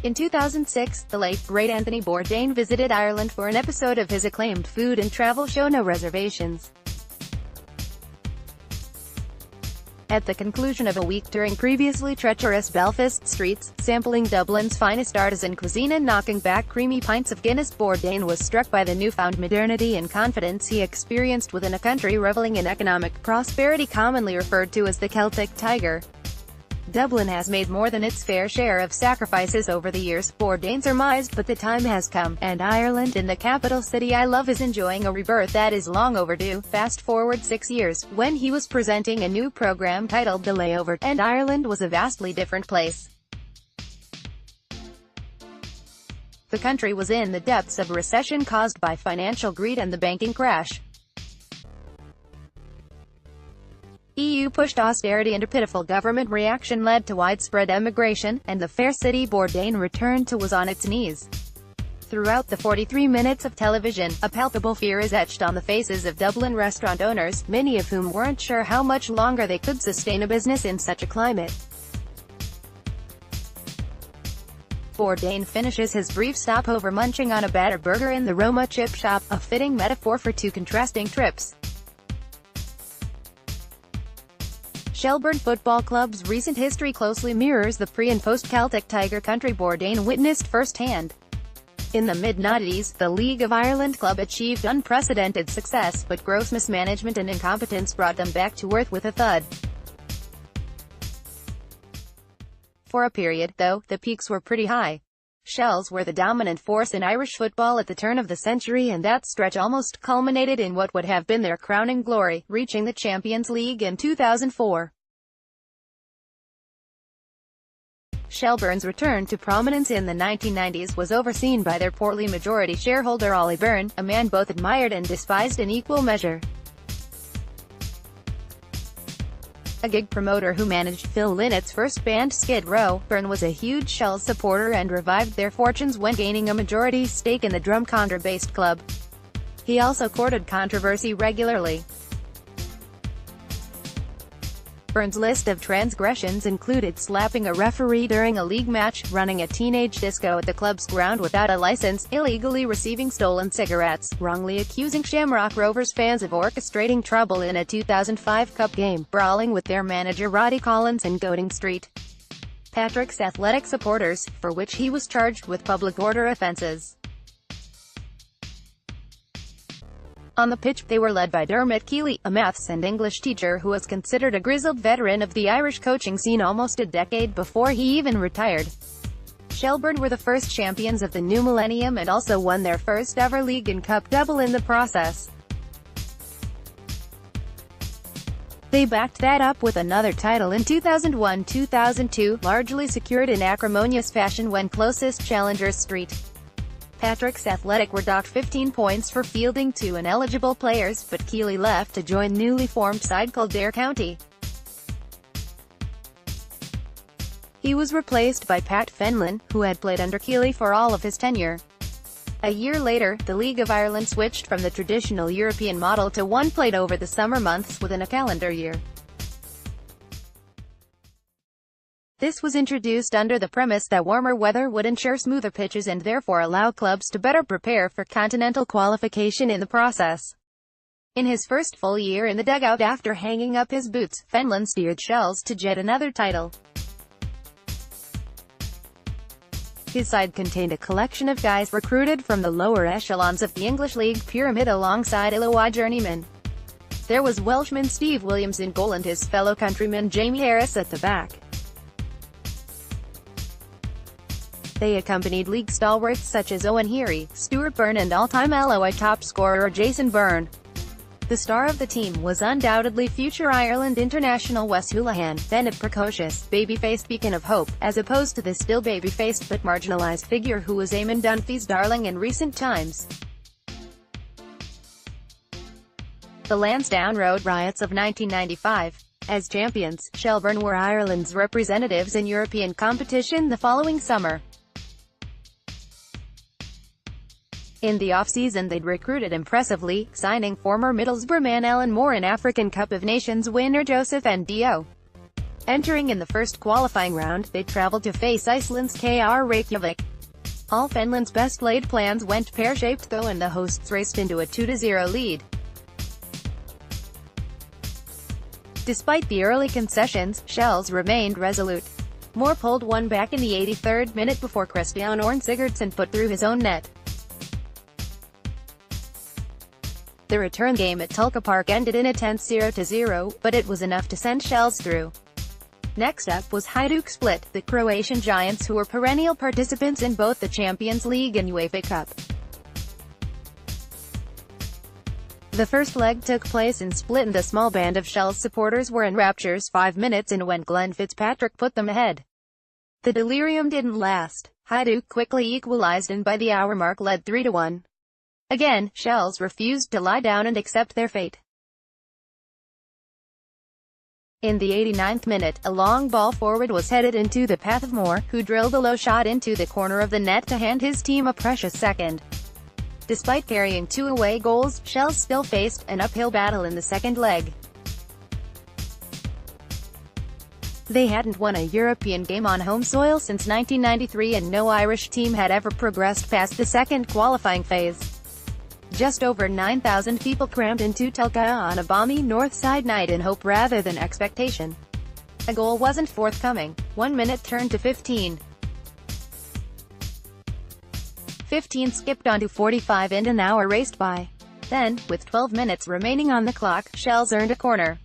In 2006, the late, great Anthony Bourdain visited Ireland for an episode of his acclaimed food and travel show No Reservations. At the conclusion of a week touring previously treacherous Belfast streets, sampling Dublin's finest artisan cuisine and knocking back creamy pints of Guinness, Bourdain was struck by the newfound modernity and confidence he experienced within a country reveling in economic prosperity commonly referred to as the Celtic Tiger. Dublin has made more than its fair share of sacrifices over the years, Bourdain surmised, but the time has come, and Ireland, in the capital city I love, is enjoying a rebirth that is long overdue. Fast forward 6 years, when he was presenting a new program titled The Layover, and Ireland was a vastly different place. The country was in the depths of a recession caused by financial greed and the banking crash. EU pushed austerity and a pitiful government reaction led to widespread emigration, and the fair city Bourdain returned to was on its knees. Throughout the 43 minutes of television, a palpable fear is etched on the faces of Dublin restaurant owners, many of whom weren't sure how much longer they could sustain a business in such a climate. Bourdain finishes his brief stopover munching on a batter burger in the Roma chip shop, a fitting metaphor for two contrasting trips. Shelbourne Football Club's recent history closely mirrors the pre- and post-Celtic Tiger country Bourdain witnessed firsthand. In the mid-noughties, the League of Ireland club achieved unprecedented success, but gross mismanagement and incompetence brought them back to earth with a thud. For a period, though, the peaks were pretty high. Shells were the dominant force in Irish football at the turn of the century, and that stretch almost culminated in what would have been their crowning glory, reaching the Champions League in 2004. Shelbourne's return to prominence in the 1990s was overseen by their portly majority shareholder Ollie Byrne, a man both admired and despised in equal measure. A gig promoter who managed Phil Lynnett's first band Skid Row, Byrne was a huge Shells supporter and revived their fortunes when gaining a majority stake in the Drumcondra-based club. He also courted controversy regularly. Byrne's list of transgressions included slapping a referee during a league match, running a teenage disco at the club's ground without a license, illegally receiving stolen cigarettes, wrongly accusing Shamrock Rovers fans of orchestrating trouble in a 2005 Cup game, brawling with their manager Roddy Collins and goading St. Patrick's Athletic supporters, for which he was charged with public order offences. On the pitch, they were led by Dermot Keely, a maths and English teacher who was considered a grizzled veteran of the Irish coaching scene almost a decade before he even retired. Shelbourne were the first champions of the new millennium and also won their first ever league and cup double in the process. They backed that up with another title in 2001-2002, largely secured in acrimonious fashion when closest challengers St. Patrick's Athletic were docked 15 points for fielding two ineligible players, but Keely left to join newly formed side Kildare County. He was replaced by Pat Fenlon, who had played under Keely for all of his tenure. A year later, the League of Ireland switched from the traditional European model to one played over the summer months within a calendar year. This was introduced under the premise that warmer weather would ensure smoother pitches and therefore allow clubs to better prepare for continental qualification in the process. In his first full year in the dugout after hanging up his boots, Fenlon steered Shells to yet another title. His side contained a collection of guys recruited from the lower echelons of the English League pyramid alongside Illawarra journeymen. There was Welshman Steve Williams in goal and his fellow countryman Jamie Harris at the back. They accompanied league stalwarts such as Owen Heary, Stuart Byrne and all-time Alloy top scorer Jason Byrne. The star of the team was undoubtedly future Ireland international Wes Hoolahan, then a precocious, baby-faced beacon of hope, as opposed to the still baby-faced but marginalised figure who was Eamon Dunphy's darling in recent times. The Lansdowne Road riots of 1995. As champions, Shelbourne were Ireland's representatives in European competition the following summer. In the off-season they'd recruited impressively, signing former Middlesbrough man Alan Moore and African Cup of Nations winner Joseph Ndio. Entering in the first qualifying round, they travelled to face Iceland's KR Reykjavik. All Finland's best-laid plans went pear-shaped though, and the hosts raced into a 2-0 lead. Despite the early concessions, Shells remained resolute. Moore pulled one back in the 83rd minute before Christian Orn Sigurdsson put through his own net. The return game at Tulka Park ended in a tense 0-0, but it was enough to send Shells through. Next up was Hajduk Split, the Croatian giants who were perennial participants in both the Champions League and UEFA Cup. The first leg took place in Split, and the small band of Shells supporters were in raptures 5 minutes in when Glenn Fitzpatrick put them ahead. The delirium didn't last. Hajduk quickly equalized and by the hour mark led 3-1. Again, Shells refused to lie down and accept their fate. In the 89th minute, a long ball forward was headed into the path of Moore, who drilled a low shot into the corner of the net to hand his team a precious second. Despite carrying 2 away goals, Shells still faced an uphill battle in the second leg. They hadn't won a European game on home soil since 1993, and no Irish team had ever progressed past the second qualifying phase. Just over 9,000 people crammed into Tulka on a balmy north side night in hope rather than expectation. A goal wasn't forthcoming. 1 minute turned to 15. 15 skipped on to 45 and an hour raced by. Then, with 12 minutes remaining on the clock, Shells earned a corner.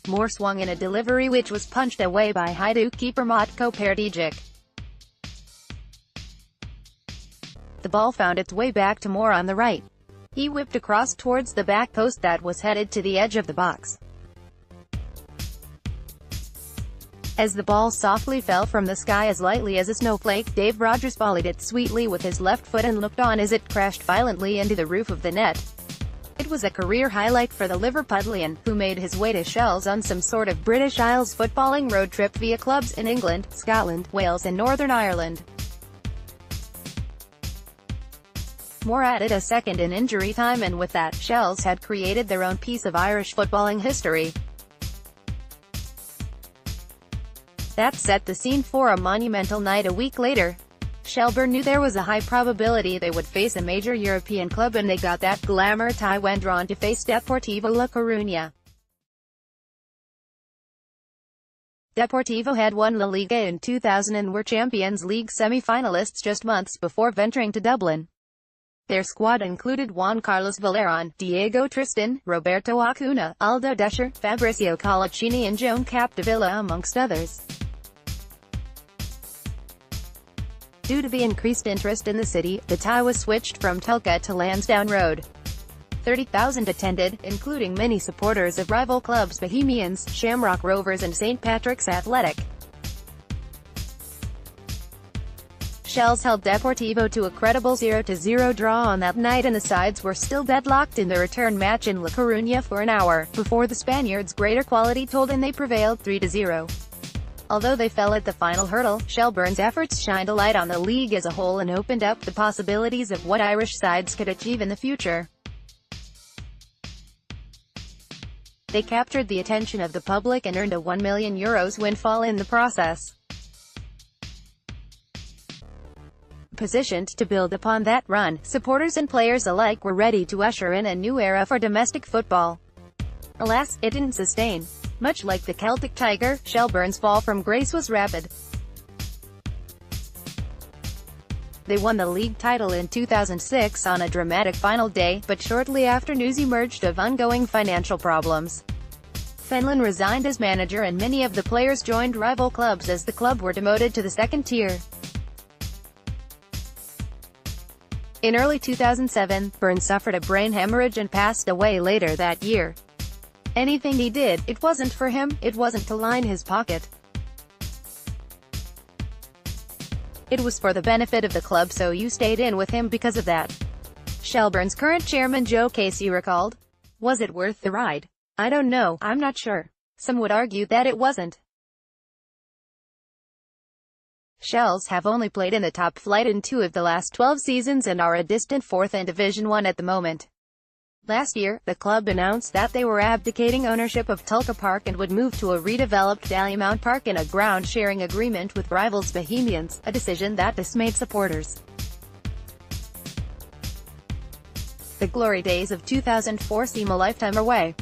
Moore swung in a delivery which was punched away by Hajduk keeper Matko Perdijic. The ball found its way back to Moore on the right. He whipped across towards the back post that was headed to the edge of the box. As the ball softly fell from the sky as lightly as a snowflake, Dave Rogers volleyed it sweetly with his left foot and looked on as it crashed violently into the roof of the net. It was a career highlight for the Liverpudlian, who made his way to Shells on some sort of British Isles footballing road trip via clubs in England, Scotland, Wales and Northern Ireland. Moore added a second in injury time, and with that, Shells had created their own piece of Irish footballing history. That set the scene for a monumental night a week later. Shelbourne knew there was a high probability they would face a major European club, and they got that glamour tie when drawn to face Deportivo La Coruña. Deportivo had won La Liga in 2000 and were Champions League semi-finalists just months before venturing to Dublin. Their squad included Juan Carlos Valerón, Diego Tristan, Roberto Acuna, Aldo Descher, Fabrizio Colaccini and Joan Capdevila amongst others. Due to the increased interest in the city, the tie was switched from Tulka to Lansdowne Road. 30,000 attended, including many supporters of rival clubs Bohemians, Shamrock Rovers and St. Patrick's Athletic. Shells held Deportivo to a credible 0-0 draw on that night, and the sides were still deadlocked in the return match in La Coruña for an hour, before the Spaniards' greater quality told and they prevailed 3-0. Although they fell at the final hurdle, Shelbourne's efforts shined a light on the league as a whole and opened up the possibilities of what Irish sides could achieve in the future. They captured the attention of the public and earned a €1 million windfall in the process. Positioned to build upon that run, supporters and players alike were ready to usher in a new era for domestic football. Alas, it didn't sustain. Much like the Celtic Tiger, Shelbourne's fall from grace was rapid. They won the league title in 2006 on a dramatic final day, but shortly after news emerged of ongoing financial problems. Fenlon resigned as manager and many of the players joined rival clubs as the club were demoted to the second tier. In early 2007, Bourdain suffered a brain hemorrhage and passed away later that year. Anything he did, it wasn't for him, it wasn't to line his pocket. It was for the benefit of the club, so you stayed in with him because of that. Shelbourne's current chairman Joe Casey recalled. Was it worth the ride? I don't know, I'm not sure. Some would argue that it wasn't. Shells have only played in the top flight in 2 of the last 12 seasons and are a distant 4th in Division 1 at the moment. Last year, the club announced that they were abdicating ownership of Tulka Park and would move to a redeveloped Dallymount Park in a ground-sharing agreement with rivals Bohemians, a decision that dismayed supporters. The glory days of 2004 seem a lifetime away.